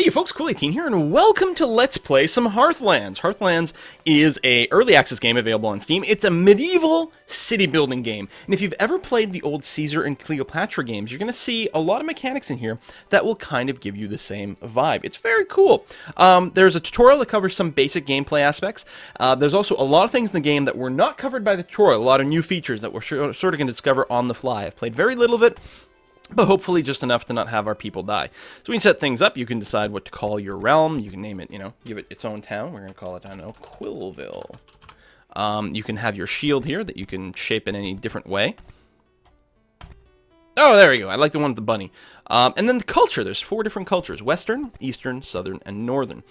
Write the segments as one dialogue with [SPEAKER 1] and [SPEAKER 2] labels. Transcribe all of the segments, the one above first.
[SPEAKER 1] Hey folks, Cool18 here, and welcome to Let's Play some Hearthlands. Hearthlands is a early access game available on Steam. It's a medieval city building game, and if you've ever played the old Caesar and Cleopatra games, you're going to see a lot of mechanics in here that will kind of give you the same vibe. It's very cool. There's a tutorial that covers some basic gameplay aspects. There's also a lot of things in the game that were not covered by the tutorial, a lot of new features that we're sort of going to discover on the fly. I've played very little of it, but hopefully just enough to not have our people die. So we can set things up. You can decide what to call your realm. You can name it, give it its own town. We're going to call it, I don't know, Quillville. You can have your shield here that you can shape in any different way. Oh, there we go. I like the one with the bunny. And then the culture. There's 4 different cultures: Western, Eastern, Southern, and Northern.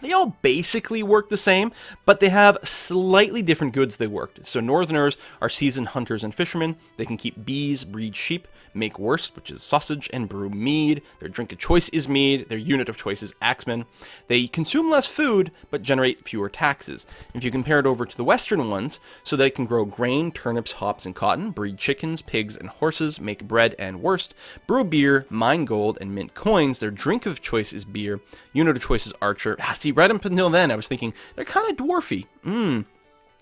[SPEAKER 1] They all basically work the same, but they have slightly different goods they work. So Northerners are seasoned hunters and fishermen. They can keep bees, breed sheep, make wurst, which is sausage, and brew mead. Their drink of choice is mead. Their unit of choice is axemen. They consume less food, but generate fewer taxes. If you compare it over to the Western ones, so they can grow grain, turnips, hops, and cotton, breed chickens, pigs, and horses, make bread and wurst, brew beer, mine gold, and mint coins. Their drink of choice is beer. Unit of choice is archer. See, right up until then, I was thinking, they're kind of dwarfy.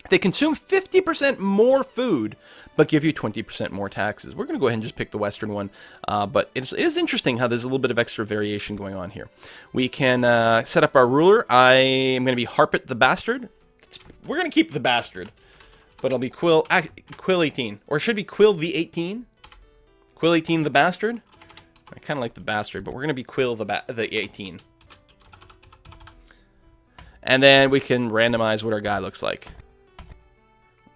[SPEAKER 1] They consume 50% more food, but give you 20% more taxes. We're going to go ahead and just pick the Western one, but it is interesting how there's a little bit of extra variation going on here. We can set up our ruler. I am going to be Harpet the Bastard. We're going to keep the Bastard, but it'll be Quill 18, or it should be Quill the 18. Quill 18 the Bastard. I kind of like the Bastard, but we're going to be Quill the 18. And then we can randomize what our guy looks like.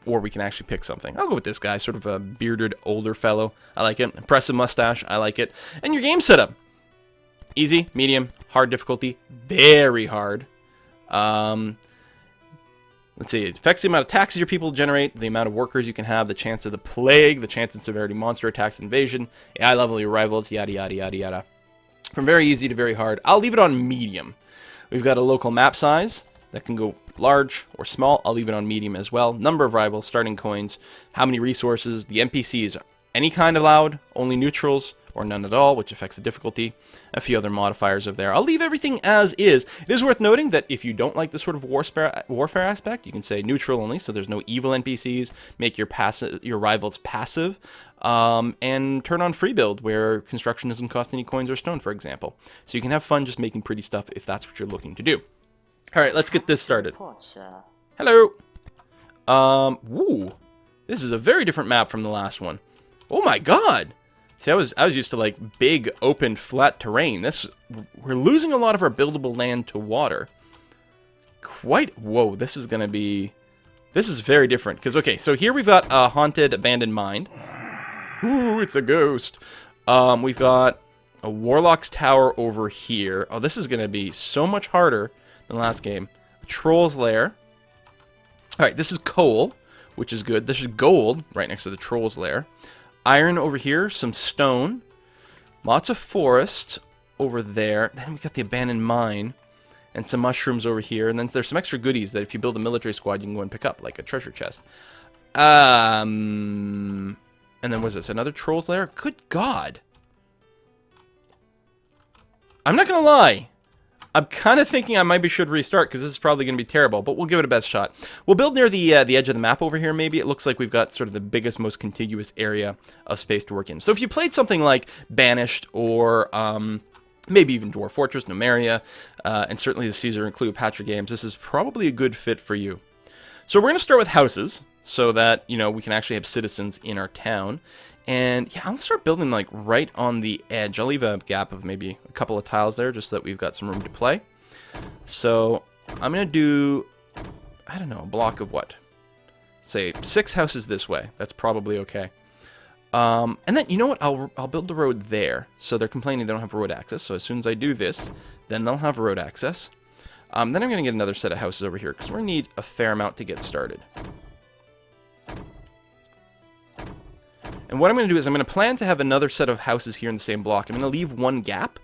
[SPEAKER 1] Or we can actually pick something. I'll go with this guy, sort of a bearded older fellow. I like it. Impressive mustache. I like it. And your game setup. Easy, medium, hard difficulty, very hard. Let's see. It affects the amount of taxes your people generate, the amount of workers you can have, the chance of the plague, the chance and severity monster attacks, invasion, AI level, your rivals, yada, yada, yada, yada. From very easy to very hard. I'll leave it on medium. We've got a local map size that can go large or small. I'll leave it on medium as well. Number of rivals, starting coins, how many resources, the NPCs, any kind allowed, only neutrals, or none at all, which affects the difficulty. A few other modifiers over there. I'll leave everything as is. It is worth noting that if you don't like the sort of warfare aspect, you can say neutral only, so there's no evil NPCs. Make your rivals passive, and turn on free build, where construction doesn't cost any coins or stone, for example. So you can have fun just making pretty stuff if that's what you're looking to do. All right, let's get this started. Hello. Woo. This is a very different map from the last one. Oh my god. See, I was used to like big, open, flat terrain. We're losing a lot of our buildable land to water. Whoa, this is very different. Because, okay, so here we've got a haunted, abandoned mine. Ooh, it's a ghost. We've got a warlock's tower over here. Oh, this is going to be so much harder than last game. A troll's lair. Alright, this is coal, which is good. This is gold, right next to the troll's lair. Iron over here, some stone. Lots of forest over there. Then we got the abandoned mine. And some mushrooms over here. And then there's some extra goodies that if you build a military squad, you can go and pick up, like a treasure chest. And then what is this? Another troll's lair? Good God. I'm not going to lie. I'm kind of thinking I maybe should restart because this is probably going to be terrible, but we'll give it a best shot. We'll build near the edge of the map over here, maybe. It looks like we've got sort of the biggest, most contiguous area of space to work in. So if you played something like Banished or maybe even Dwarf Fortress, Numeria, and certainly the Caesar and Cleopatra games, this is probably a good fit for you. So we're going to start with houses so that, we can actually have citizens in our town. And yeah, I'll start building like right on the edge. I'll leave a gap of maybe a couple of tiles there just so that we've got some room to play. So I'm going to do, I don't know, a block of what? Say 6 houses this way. That's probably okay. And then, you know what? I'll build the road there. So they're complaining they don't have road access. So as soon as I do this, then they'll have road access. Then I'm going to get another set of houses over here because we're going to need a fair amount to get started. And what I'm going to do is I'm going to plan to have another set of houses here in the same block. I'm going to leave one gap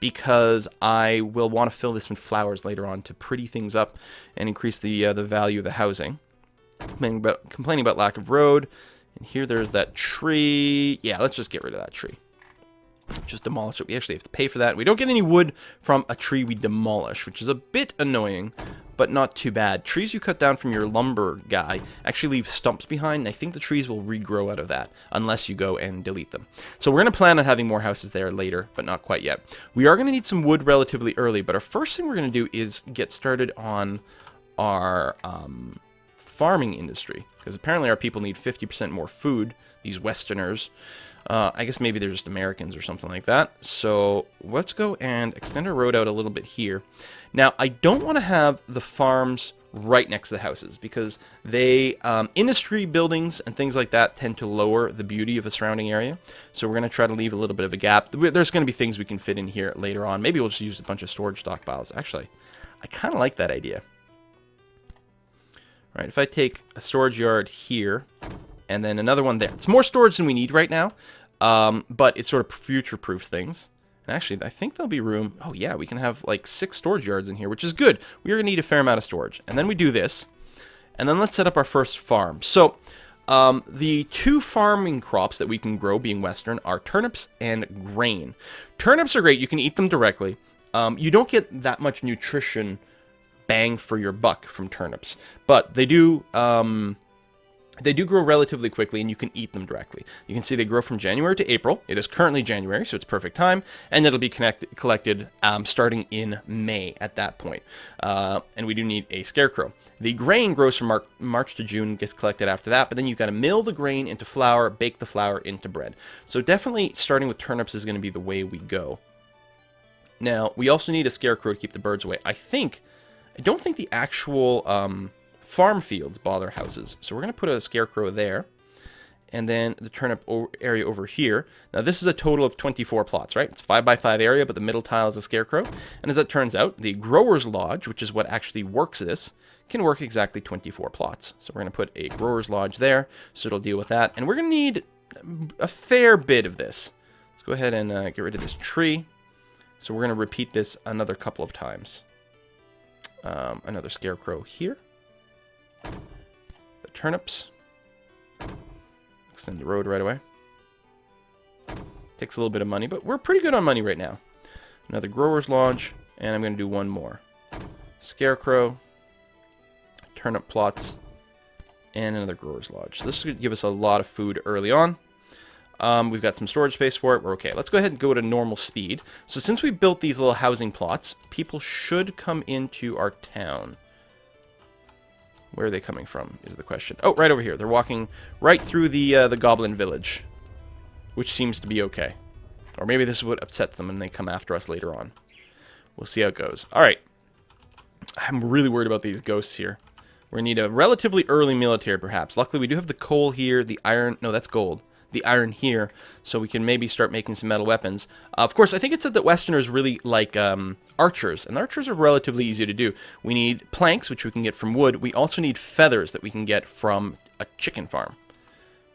[SPEAKER 1] because I will want to fill this with flowers later on to pretty things up and increase the value of the housing. Complaining about lack of road. And here there's that tree. Yeah, let's just get rid of that tree. Just demolish it. We actually have to pay for that. We don't get any wood from a tree we demolish, which is a bit annoying, but not too bad. Trees you cut down from your lumber guy actually leave stumps behind, and I think the trees will regrow out of that, unless you go and delete them. So we're going to plan on having more houses there later, but not quite yet. We are going to need some wood relatively early, but our first thing we're going to do is get started on our farming industry, because apparently our people need 50% more food, these Westerners. I guess maybe they're just Americans or something like that. So let's go and extend our road out a little bit here. Now, I don't want to have the farms right next to the houses because they, industry buildings and things like that tend to lower the beauty of a surrounding area. So we're going to try to leave a little bit of a gap. There's going to be things we can fit in here later on. Maybe we'll just use a bunch of storage stockpiles. Actually, I kind of like that idea. All right, if I take a storage yard here, and then another one there. It's more storage than we need right now, but it sort of future-proofs things. And actually, I think there'll be room. Oh, yeah, we can have like 6 storage yards in here, which is good. We are going to need a fair amount of storage. And then we do this. And then let's set up our first farm. So the 2 farming crops that we can grow, being Western, are turnips and grain. Turnips are great. You can eat them directly. You don't get that much nutrition bang for your buck from turnips, but they do grow relatively quickly, and you can eat them directly. You can see they grow from January to April. It is currently January, so it's perfect time, and it'll be collected starting in May at that point. And we do need a scarecrow. The grain grows from March to June, gets collected after that, but then you've got to mill the grain into flour, bake the flour into bread. So definitely starting with turnips is going to be the way we go. Now, we also need a scarecrow to keep the birds away. I don't think the actual farm fields bother houses. So we're going to put a scarecrow there. And then the turnip area over here. Now this is a total of 24 plots, right? It's 5x5 area, but the middle tile is a scarecrow. And as it turns out, the grower's lodge, which is what actually works this, can work exactly 24 plots. So we're going to put a grower's lodge there, so it'll deal with that. And we're going to need a fair bit of this. Let's go ahead and get rid of this tree. So we're going to repeat this another couple of times. Another scarecrow here. The turnips. Extend the road right away. Takes a little bit of money, but we're pretty good on money right now. Another grower's lodge, and I'm going to do one more. Scarecrow, turnip plots, and another grower's lodge. So this is going to give us a lot of food early on. We've got some storage space for it. We're okay. Let's go ahead and go to normal speed. So since we built these little housing plots, people should come into our town. Where are they coming from is the question. Oh, right over here. They're walking right through the goblin village, which seems to be okay. Or maybe this is what upsets them and they come after us later on. We'll see how it goes. All right. I'm really worried about these ghosts here. We're going to need a relatively early military, perhaps. Luckily, we do have the coal here, the iron. No, that's gold. The iron here, so we can maybe start making some metal weapons. Of course, I think it said that Westerners really like archers, and archers are relatively easy to do. We need planks, which we can get from wood. We also need feathers that we can get from a chicken farm.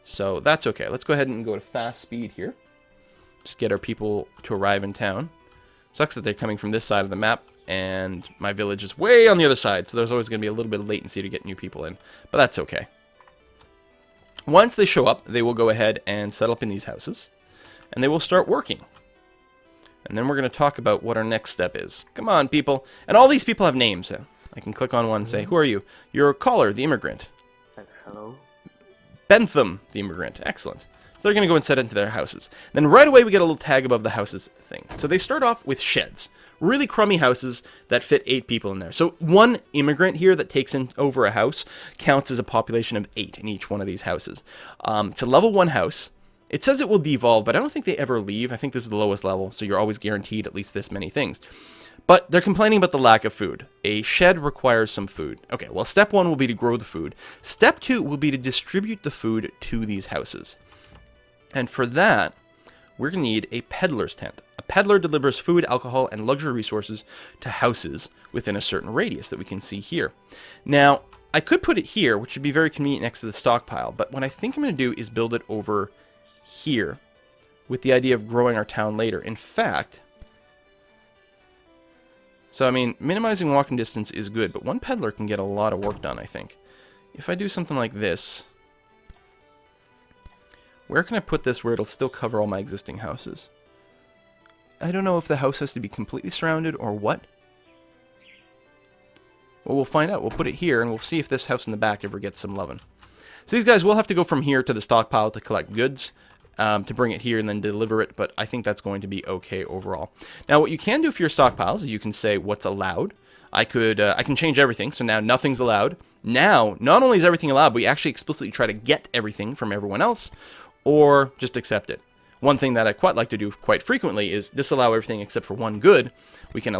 [SPEAKER 1] So that's okay. Let's go ahead and go to fast speed here. Just get our people to arrive in town. Sucks that they're coming from this side of the map, and my village is way on the other side, so there's always going to be a little bit of latency to get new people in, but that's okay. Once they show up, they will go ahead and settle up in these houses, and they will start working. And then we're going to talk about what our next step is. Come on, people. And all these people have names. I can click on one and say, who are you? You're Caller, the immigrant.
[SPEAKER 2] Hello.
[SPEAKER 1] Bentham, the immigrant. Excellent. So they're going to go and set into their houses. Then right away, we get a little tag above the houses thing. So they start off with sheds. Really crummy houses that fit 8 people in there. So one immigrant here that takes in over a house counts as a population of 8 in each one of these houses. It's a level 1 house. It says it will devolve, but I don't think they ever leave. I think this is the lowest level, so you're always guaranteed at least this many things. But they're complaining about the lack of food. A shed requires some food. Okay, well, step 1 will be to grow the food. Step 2 will be to distribute the food to these houses. And for that, we're going to need a peddler's tent. A peddler delivers food, alcohol, and luxury resources to houses within a certain radius that we can see here. Now, I could put it here, which would be very convenient next to the stockpile, but what I think I'm going to do is build it over here with the idea of growing our town later. In fact, so I mean, minimizing walking distance is good, but one peddler can get a lot of work done, I think. If I do something like this, where can I put this where it'll still cover all my existing houses? I don't know if the house has to be completely surrounded or what. Well, we'll find out. We'll put it here, and we'll see if this house in the back ever gets some loving. So these guys will have to go from here to the stockpile to collect goods, to bring it here and then deliver it, but I think that's going to be okay overall. Now, what you can do for your stockpiles is you can say what's allowed. I can change everything, so now nothing's allowed. Now, not only is everything allowed, but we actually explicitly try to get everything from everyone else, or just accept it. One thing that I quite like to do quite frequently is disallow everything except for one good. We can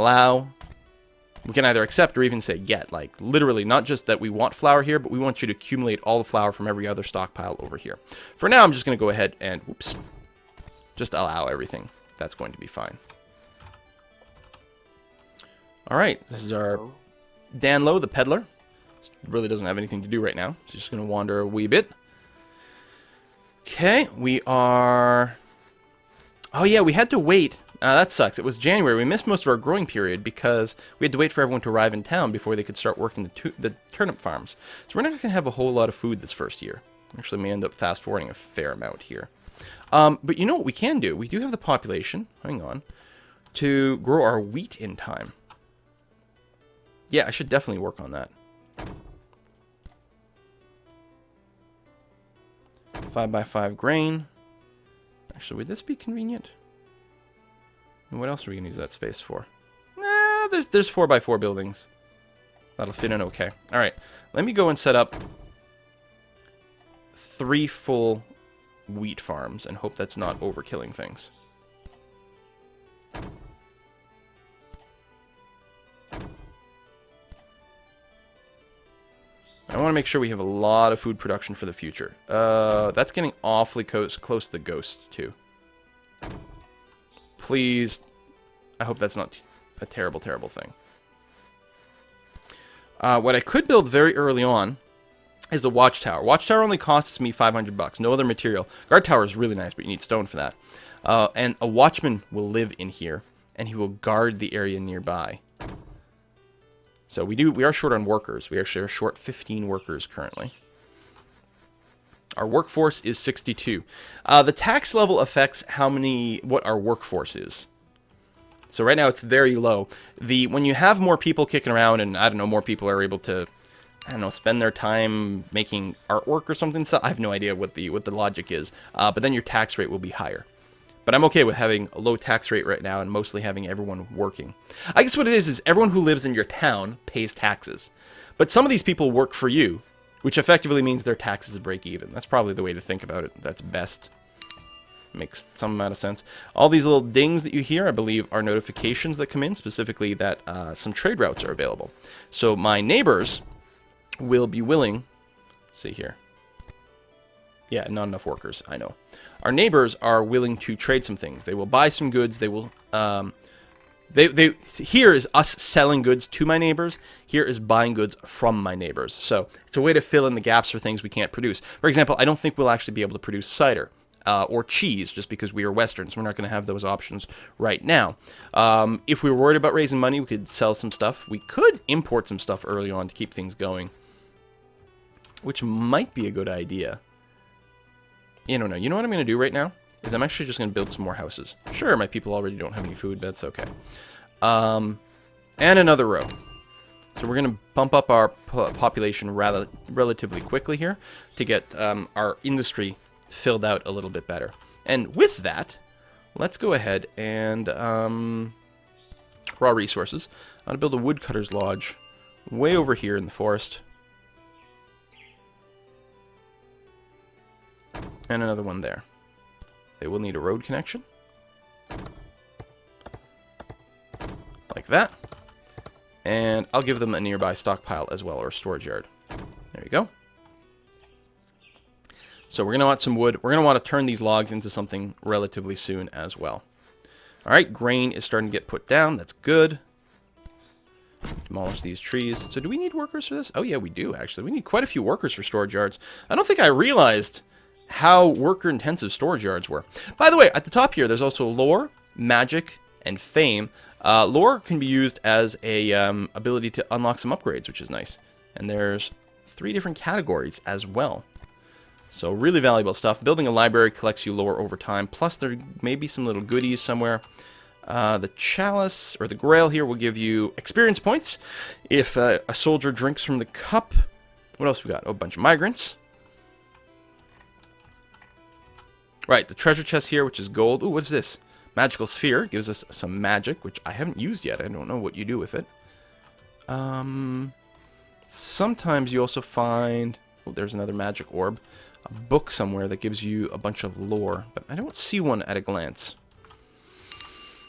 [SPEAKER 1] either accept or even say get. Like, literally, not just that we want flour here, but we want you to accumulate all the flour from every other stockpile over here. For now, I'm just going to go ahead and, just allow everything. That's going to be fine. Alright, this is our Danlo, the peddler. Really doesn't have anything to do right now. He's just going to wander a wee bit. Okay, we are... Oh yeah, we had to wait. That sucks. It was January. We missed most of our growing period because we had to wait for everyone to arrive in town before they could start working the turnip farms. So we're not going to have a whole lot of food this first year. Actually, may end up fast-forwarding a fair amount here. But you know what we can do? We do have the population, hang on, to grow our wheat in time. Yeah, I should definitely work on that. 5x5 grain. Actually, would this be convenient? And what else are we going to use that space for? Nah, there's 4x4 buildings. That'll fit in okay. Alright, let me go and set up 3 full wheat farms and hope that's not overkilling things. I want to make sure we have a lot of food production for the future. That's getting awfully close to the ghost, too. Please. I hope that's not a terrible, terrible thing. What I could build very early on is a watchtower. Watchtower only costs me 500 bucks. No other material. Guard tower is really nice, but you need stone for that. And a watchman will live in here, and he will guard the area nearby. So we are short on workers. We actually are short 15 workers currently. Our workforce is 62. The tax level affects what our workforce is. So right now it's very low. When you have more people kicking around and, I don't know, more people are able to, I don't know, spend their time making artwork or something. So I have no idea what the logic is. But then your tax rate will be higher. But I'm okay with having a low tax rate right now and mostly having everyone working. I guess what it is everyone who lives in your town pays taxes. But some of these people work for you, which effectively means their taxes break even. That's probably the way to think about it. That's best. Makes some amount of sense. All these little dings that you hear, I believe, are notifications that come in, specifically that some trade routes are available. So my neighbors will be willing... Let's see here. Yeah, not enough workers, I know. Our neighbors are willing to trade some things. They will buy some goods. They will... Here is us selling goods to my neighbors. Here is buying goods from my neighbors. So it's a way to fill in the gaps for things we can't produce. For example, I don't think we'll actually be able to produce cider or cheese just because we are Westerns. We're not going to have those options right now. If we were worried about raising money, we could sell some stuff. We could import some stuff early on to keep things going, which might be a good idea. You don't know. You know what I'm going to do right now? Is I'm actually just going to build some more houses. Sure, my people already don't have any food, but that's okay. And another row. So we're going to bump up our population relatively quickly here to get our industry filled out a little bit better. And with that, let's go ahead and raw resources. I'm going to build a woodcutter's lodge way over here in the forest. And another one there. They will need a road connection. Like that. And I'll give them a nearby stockpile as well, or a storage yard. There you go. So we're going to want some wood. We're going to want to turn these logs into something relatively soon as well. Alright, grain is starting to get put down. That's good. Demolish these trees. So do we need workers for this? Oh yeah, we do actually. We need quite a few workers for storage yards. I don't think I realized how worker-intensive storage yards were. By the way, at the top here, there's also lore, magic, and fame. Lore can be used as a ability to unlock some upgrades, which is nice. And there's 3 different categories as well. So really valuable stuff. Building a library collects you lore over time. Plus there may be some little goodies somewhere. The chalice, or the grail here, will give you experience points if a soldier drinks from the cup. What else we got? Oh, a bunch of migrants. Right, the treasure chest here, which is gold. Ooh, what's this? Magical sphere. Gives us some magic, which I haven't used yet. I don't know what you do with it. Sometimes you also find... Oh, there's another magic orb. A book somewhere that gives you a bunch of lore. But I don't see one at a glance.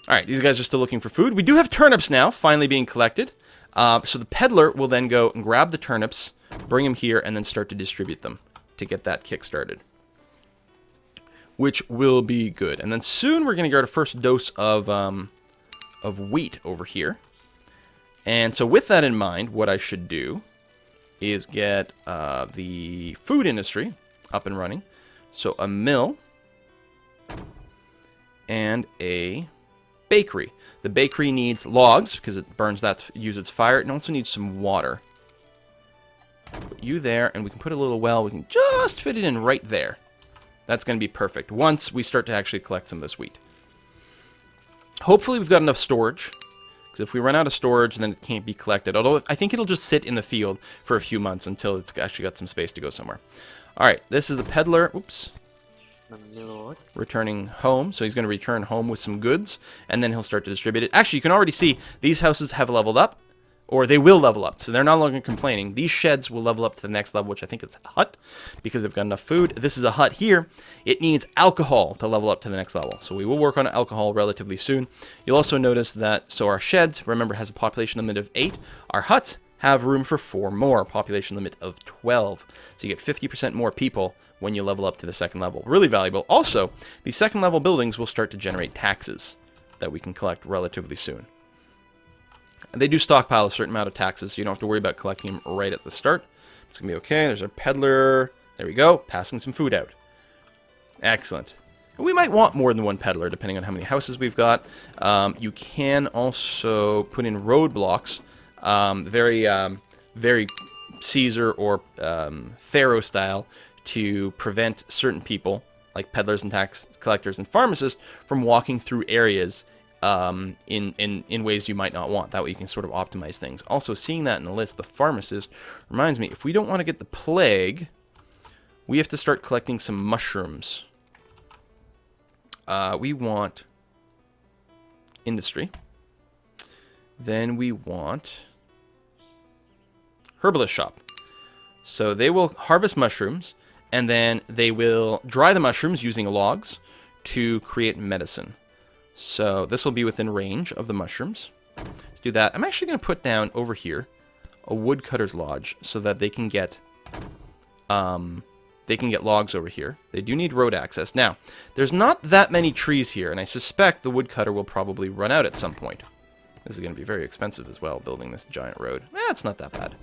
[SPEAKER 1] Alright, these guys are still looking for food. We do have turnips now, finally being collected. So the peddler will then go and grab the turnips, bring them here, and then start to distribute them to get that kick started. Which will be good. And then soon we're going to get our first dose of wheat over here. And so with that in mind, what I should do is get the food industry up and running. So a mill and a bakery. The bakery needs logs because it burns that to use its fire. It also needs some water. Put you there, and we can put a little well. We can just fit it in right there. That's going to be perfect once we start to actually collect some of this wheat. Hopefully we've got enough storage. Because if we run out of storage, then it can't be collected. Although I think it'll just sit in the field for a few months until it's actually got some space to go somewhere. Alright, this is the peddler. Oops. Returning home. So he's going to return home with some goods, and then he'll start to distribute it. Actually, you can already see these houses have leveled up, or they will level up. So they're no longer complaining. These sheds will level up to the next level, which I think is a hut, because they've got enough food. This is a hut here. It needs alcohol to level up to the next level. So we will work on alcohol relatively soon. You'll also notice that, so our sheds, remember, has a population limit of 8. Our huts have room for 4 more, population limit of 12. So you get 50% more people when you level up to the second level. Really valuable. Also, the second level buildings will start to generate taxes that we can collect relatively soon. And they do stockpile a certain amount of taxes, so you don't have to worry about collecting them right at the start. It's going to be okay. There's our peddler. There we go. Passing some food out. Excellent. We might want more than one peddler, depending on how many houses we've got. You can also put in roadblocks. Very Caesar or Pharaoh style, to prevent certain people, like peddlers and tax collectors and pharmacists, from walking through areas in ways you might not want. That way you can sort of optimize things. Also, seeing that in the list, the pharmacist, reminds me, if we don't want to get the plague, we have to start collecting some mushrooms. We want industry. Then we want herbalist shop. So they will harvest mushrooms, and then they will dry the mushrooms using logs to create medicine. So this will be within range of the mushrooms. Let's do that. I'm actually going to put down over here a woodcutter's lodge so that they can get logs over here. They do need road access. Now, there's not that many trees here, and I suspect the woodcutter will probably run out at some point. This is going to be very expensive as well, building this giant road. It's not that bad.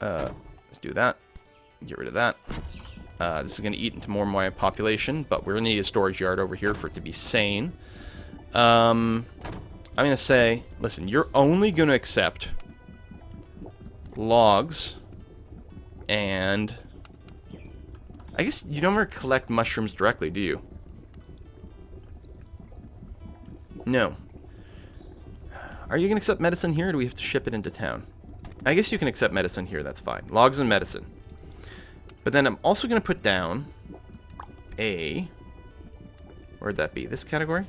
[SPEAKER 1] Let's do that. Get rid of that. This is going to eat into more of my population, but we're going to need a storage yard over here for it to be sane. I'm going to say, listen, you're only going to accept logs, and I guess you don't ever collect mushrooms directly, do you? No. Are you going to accept medicine here, or do we have to ship it into town? I guess you can accept medicine here, that's fine. Logs and medicine. But then I'm also going to put down a... Where'd that be? This category?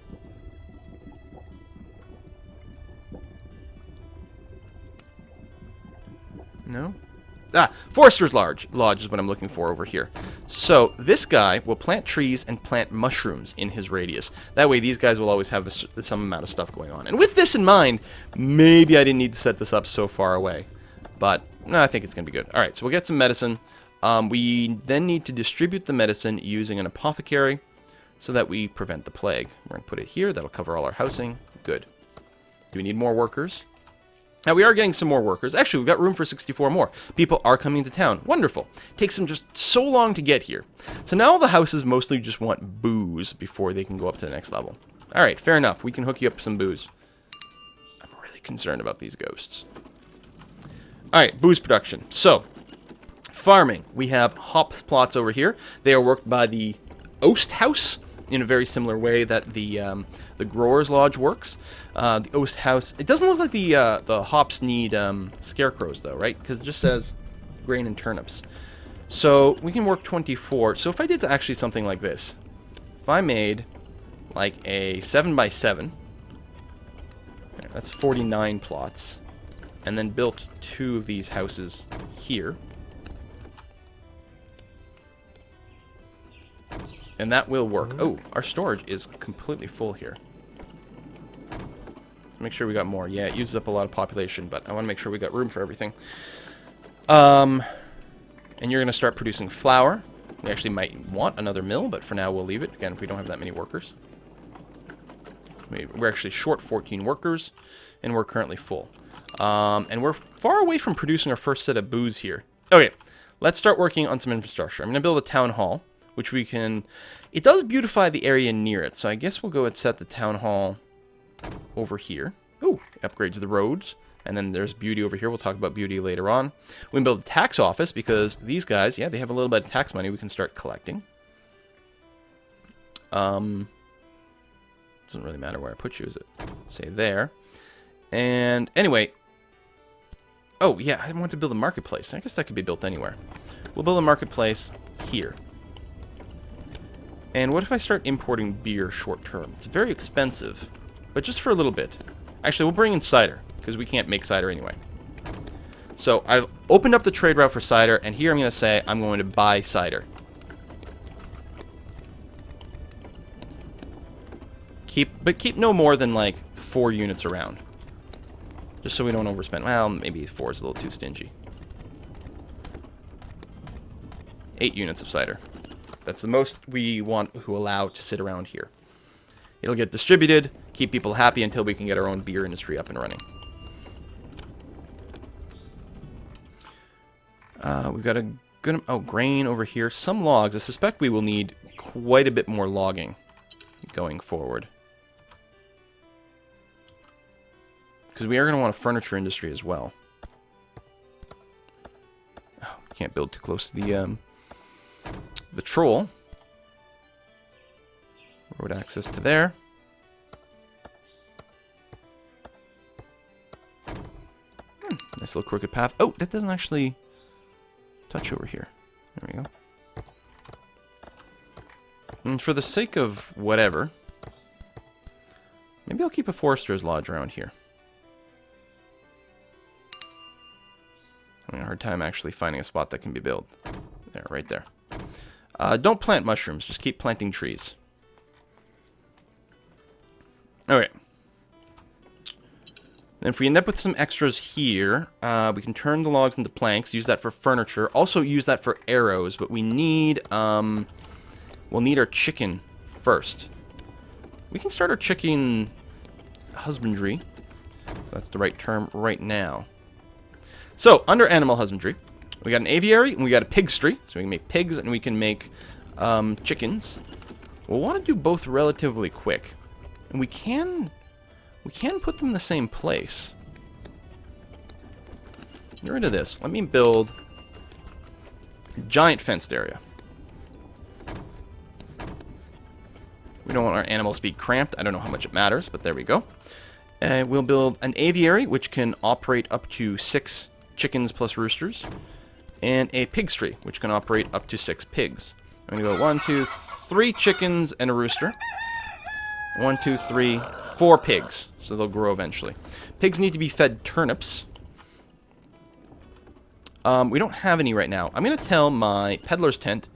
[SPEAKER 1] No? Forester's Lodge is what I'm looking for over here. So this guy will plant trees and plant mushrooms in his radius. That way these guys will always have some amount of stuff going on. And with this in mind, maybe I didn't need to set this up so far away. But no, I think it's going to be good. Alright, so we'll get some medicine. We then need to distribute the medicine using an apothecary so that we prevent the plague. We're going to put it here. That'll cover all our housing. Good. Do we need more workers? Now, we are getting some more workers. Actually, we've got room for 64 more. People are coming to town. Wonderful. Takes them just so long to get here. So now the houses mostly just want booze before they can go up to the next level. All right, fair enough. We can hook you up with some booze. I'm really concerned about these ghosts. All right, booze production. So, farming. We have hops plots over here. They are worked by the Oast House in a very similar way that the Grower's Lodge works. The Oast House, it doesn't look like the hops need scarecrows though, right? Because it just says grain and turnips. So we can work 24. So if I did actually something like this, if I made like a 7x7, that's 49 plots, and then built 2 of these houses here, and that will work. Oh, our storage is completely full here. Let's make sure we got more. Yeah, it uses up a lot of population, but I want to make sure we got room for everything. And you're going to start producing flour. We actually might want another mill, but for now we'll leave it. Again, we don't have that many workers. We're actually short 14 workers, and we're currently full. And we're far away from producing our first set of booze here. Okay, let's start working on some infrastructure. I'm going to build a town hall, which we can... It does beautify the area near it, so I guess we'll go and set the town hall over here. Ooh, it upgrades the roads. And then there's beauty over here. We'll talk about beauty later on. We can build a tax office because these guys, yeah, they have a little bit of tax money we can start collecting. Doesn't really matter where I put you, is it? Say there. And anyway, oh yeah, I want to build a marketplace. I guess that could be built anywhere. We'll build a marketplace here. And what if I start importing beer short term? It's very expensive, but just for a little bit. Actually, we'll bring in cider, because we can't make cider anyway. So I've opened up the trade route for cider, and here I'm going to say I'm going to buy cider. Keep no more than like 4 units around. Just so we don't overspend. Well, maybe 4 is a little too stingy. 8 units of cider. That's the most we want to allow to sit around here. It'll get distributed, keep people happy until we can get our own beer industry up and running. We've got a good... Oh, grain over here. Some logs. I suspect we will need quite a bit more logging going forward. Because we are going to want a furniture industry as well. Oh, can't build too close to the troll. Road access to there. Nice little crooked path. Oh, that doesn't actually touch over here. There we go. And for the sake of whatever, maybe I'll keep a forester's lodge around here. I'm having a hard time actually finding a spot that can be built. There, right there. Don't plant mushrooms, just keep planting trees. Alright. Then if we end up with some extras here, we can turn the logs into planks, use that for furniture, also use that for arrows, but we need, we'll need our chicken first. We can start our chicken husbandry. That's the right term right now. So, under animal husbandry, we got an aviary and we got a pigstry, so we can make pigs and we can make chickens. We'll want to do both relatively quick. And we can put them in the same place. Get rid of this. Let me build a giant fenced area. We don't want our animals to be cramped. I don't know how much it matters, but there we go. We'll build an aviary, which can operate up to 6 chickens plus roosters. And a pigstry, which can operate up to 6 pigs. I'm going to go 1, 2, 3 chickens and a rooster. 1, 2, 3, 4 pigs. So they'll grow eventually. Pigs need to be fed turnips. We don't have any right now. I'm going to tell my peddler's tent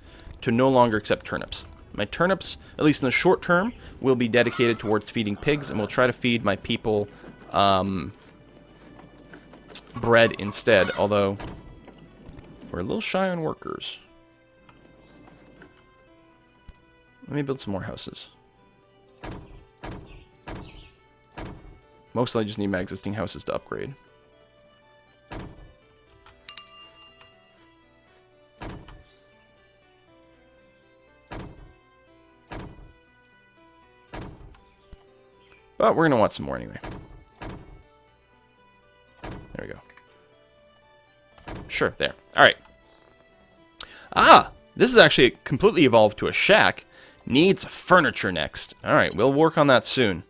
[SPEAKER 1] to no longer accept turnips. My turnips, at least in the short term, will be dedicated towards feeding pigs, and we'll try to feed my people bread instead, although we're a little shy on workers. Let me build some more houses. Mostly I just need my existing houses to upgrade. But we're going to want some more anyway. There we go. Sure, there. Alright. Ah! This is actually completely evolved to a shack. Needs furniture next. Alright, we'll work on that soon.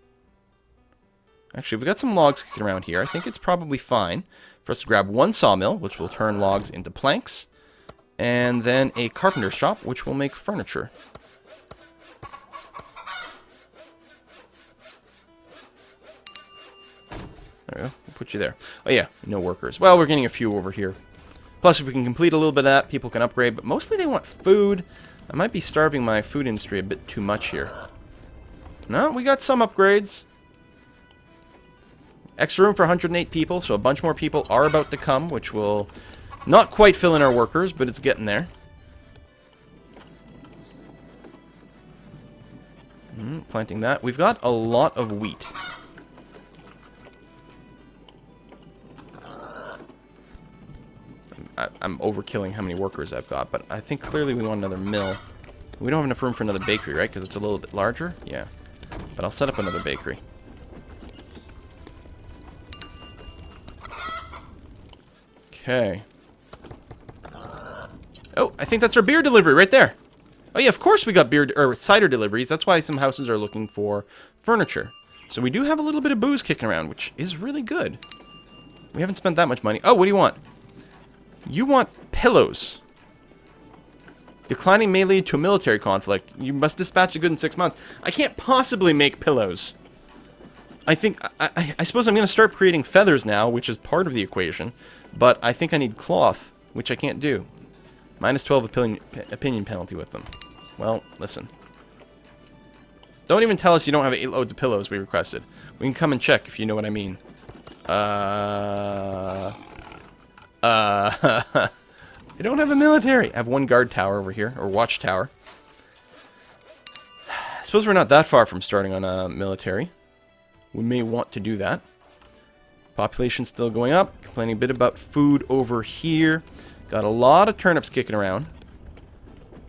[SPEAKER 1] Actually, we've got some logs kicking around here. I think it's probably fine for us to grab one sawmill, which will turn logs into planks, and then a carpenter shop, which will make furniture. There we go. We'll put you there. Oh yeah, no workers. Well, we're getting a few over here. Plus, if we can complete a little bit of that, people can upgrade, but mostly they want food. I might be starving my food industry a bit too much here. No, we got some upgrades. Extra room for 108 people, so a bunch more people are about to come, which will not quite fill in our workers, but it's getting there. Planting that. We've got a lot of wheat. I'm overkilling how many workers I've got, but I think clearly we want another mill. We don't have enough room for another bakery, right? Because it's a little bit larger? Yeah. But I'll set up another bakery. Okay. Oh, I think that's our beer delivery right there. Oh yeah, of course we got beer or cider deliveries. That's why some houses are looking for furniture. So we do have a little bit of booze kicking around, which is really good. We haven't spent that much money. Oh, what do you want? You want pillows. Declining may lead to a military conflict. You must dispatch a good in 6 months. I can't possibly make pillows. I think, I suppose I'm going to start creating feathers now, which is part of the equation. But I think I need cloth, which I can't do. Minus 12 opinion penalty with them. Well, listen. Don't even tell us you don't have 8 loads of pillows we requested. We can come and check if you know what I mean. I don't have a military. I have one guard tower over here, or watchtower. I suppose we're not that far from starting on a military. We may want to do that. Population still going up. Complaining a bit about food over here. Got a lot of turnips kicking around.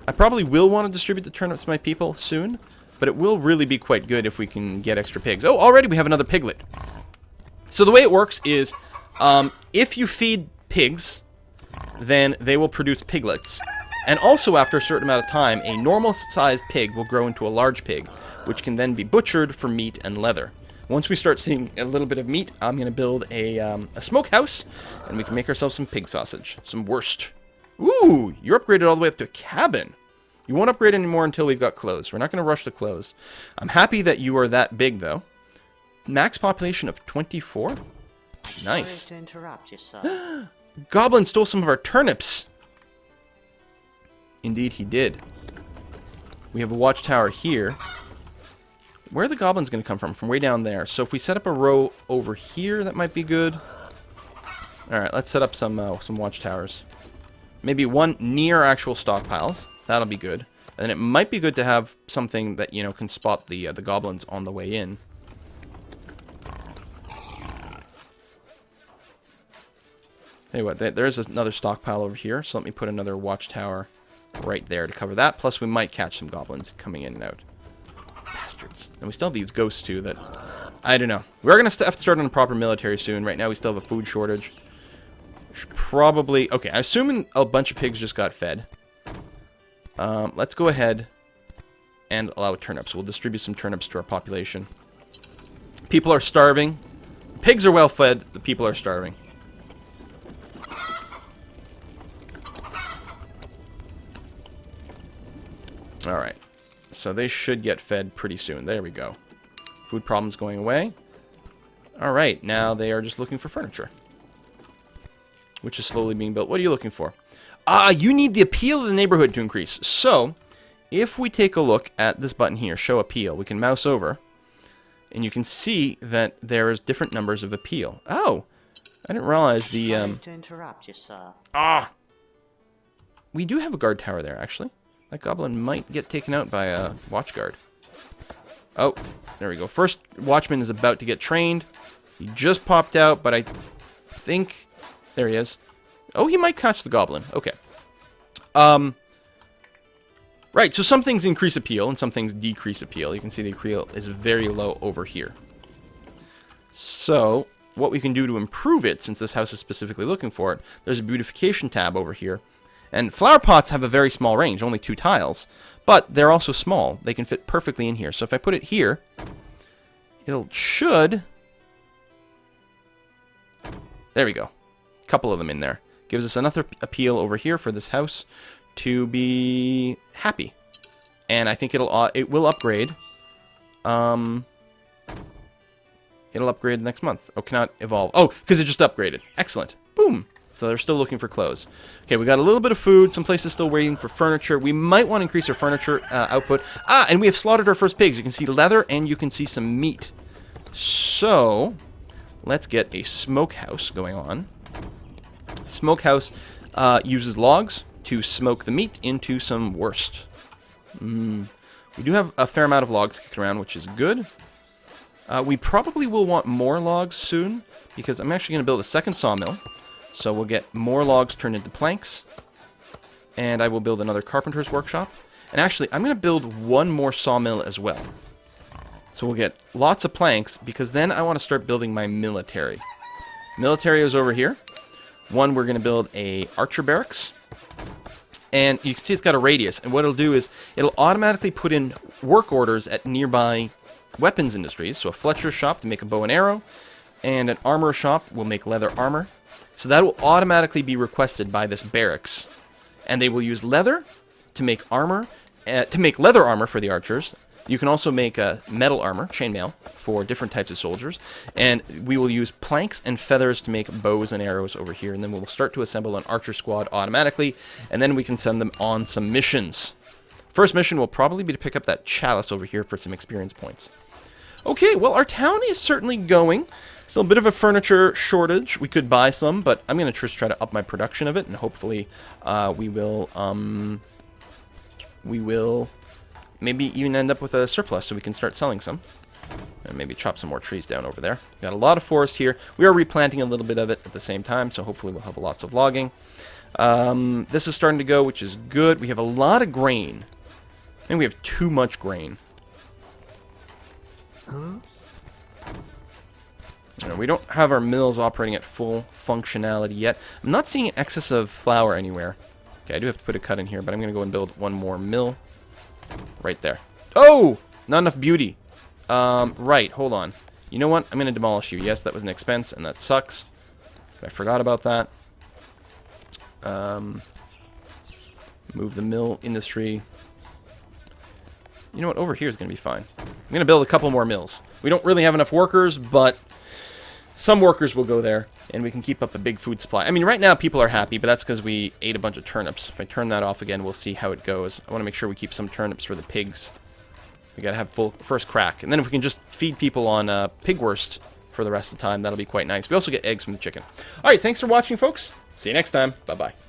[SPEAKER 1] I probably will want to distribute the turnips to my people soon, but it will really be quite good if we can get extra pigs. Oh, already we have another piglet. So the way it works is, if you feed pigs, then they will produce piglets. And also, after a certain amount of time, a normal-sized pig will grow into a large pig, which can then be butchered for meat and leather. Once we start seeing a little bit of meat, I'm going to build a smokehouse, and we can make ourselves some pig sausage. Some wurst. Ooh, you're upgraded all the way up to a cabin. You won't upgrade anymore until we've got clothes. We're not going to rush the clothes. I'm happy that you are that big, though. Max population of 24? Nice.
[SPEAKER 2] Sorry to interrupt you, sir.
[SPEAKER 1] Goblin stole some of our turnips. Indeed, he did. We have a watchtower here. Where are the goblins going to come from? From way down there. So if we set up a row over here, that might be good. Alright, let's set up some watchtowers. Maybe one near actual stockpiles. That'll be good. And it might be good to have something that, you know, can spot the goblins on the way in. Tell you what, there's another stockpile over here, so let me put another watchtower right there to cover that. Plus, we might catch some goblins coming in and out. Bastards. And we still have these ghosts, too, that... I don't know. We're going to have to start on a proper military soon. Right now, we still have a food shortage. Should probably... Okay, I'm assuming a bunch of pigs just got fed. Let's go ahead and allow turnips. We'll distribute some turnips to our population. People are starving. Pigs are well fed. The people are starving. Alright, so they should get fed pretty soon. There we go. Food problems going away. Alright, now they are just looking for furniture, which is slowly being built. What are you looking for? You need the appeal of the neighborhood to increase. So, if we take a look at this button here, show appeal, we can mouse over, and you can see that there is different numbers of appeal. Oh, I didn't realize the...
[SPEAKER 2] Sorry to interrupt you, sir.
[SPEAKER 1] We do have a guard tower there, actually. That goblin might get taken out by a watchguard. Oh, there we go. First watchman is about to get trained. He just popped out, but I think... There he is. Oh, he might catch the goblin. Okay. Right, so some things increase appeal and some things decrease appeal. You can see the appeal is very low over here. So, what we can do to improve it, since this house is specifically looking for it, there's a beautification tab over here. And flower pots have a very small range, only 2 tiles. But they're also small. They can fit perfectly in here. So if I put it here, it should... There we go. A couple of them in there. Gives us another appeal over here for this house to be happy. And I think it will upgrade. It'll upgrade next month. Oh, cannot evolve. Oh, because it just upgraded. Excellent. Boom. So they're still looking for clothes. Okay, we got a little bit of food. Some places still waiting for furniture. We might want to increase our furniture output. Ah, and we have slaughtered our first pigs. You can see leather and you can see some meat. So, let's get a smokehouse going on. Smokehouse uses logs to smoke the meat into some wurst. We do have a fair amount of logs kicking around, which is good. We probably will want more logs soon, because I'm actually going to build a second sawmill. So we'll get more logs turned into planks. And I will build another carpenter's workshop. And actually, I'm going to build one more sawmill as well. So we'll get lots of planks, because then I want to start building my military. Military is over here. One, we're going to build a archer barracks. And you can see it's got a radius. And what it'll do is, it'll automatically put in work orders at nearby weapons industries. So a Fletcher's shop to make a bow and arrow. And an armor shop will make leather armor. So that will automatically be requested by this barracks. And they will use leather to make armor, to make leather armor for the archers. You can also make metal armor, chainmail, for different types of soldiers. And we will use planks and feathers to make bows and arrows over here. And then we'll start to assemble an archer squad automatically. And then we can send them on some missions. First mission will probably be to pick up that chalice over here for some experience points. Okay, well, our town is certainly going. Still a bit of a furniture shortage. We could buy some, but I'm going to just try to up my production of it. And hopefully we will maybe even end up with a surplus so we can start selling some. And maybe chop some more trees down over there. Got a lot of forest here. We are replanting a little bit of it at the same time, so hopefully we'll have lots of logging. This is starting to go, which is good. We have a lot of grain. I think we have too much grain. We don't have our mills operating at full functionality yet. I'm not seeing an excess of flour anywhere. Okay, I do have to put a cut in here, but I'm going to go and build one more mill. Right there. Oh! Not enough beauty. Right, hold on. You know what? I'm going to demolish you. Yes, that was an expense, and that sucks. But I forgot about that. Move the mill industry. You know what? Over here is going to be fine. I'm going to build a couple more mills. We don't really have enough workers, but some workers will go there, and we can keep up a big food supply. I mean, right now people are happy, but that's because we ate a bunch of turnips. If I turn that off again, we'll see how it goes. I want to make sure we keep some turnips for the pigs. We got to have full first crack. And then if we can just feed people on pig wurst for the rest of the time, that'll be quite nice. We also get eggs from the chicken. All right, thanks for watching, folks. See you next time. Bye-bye.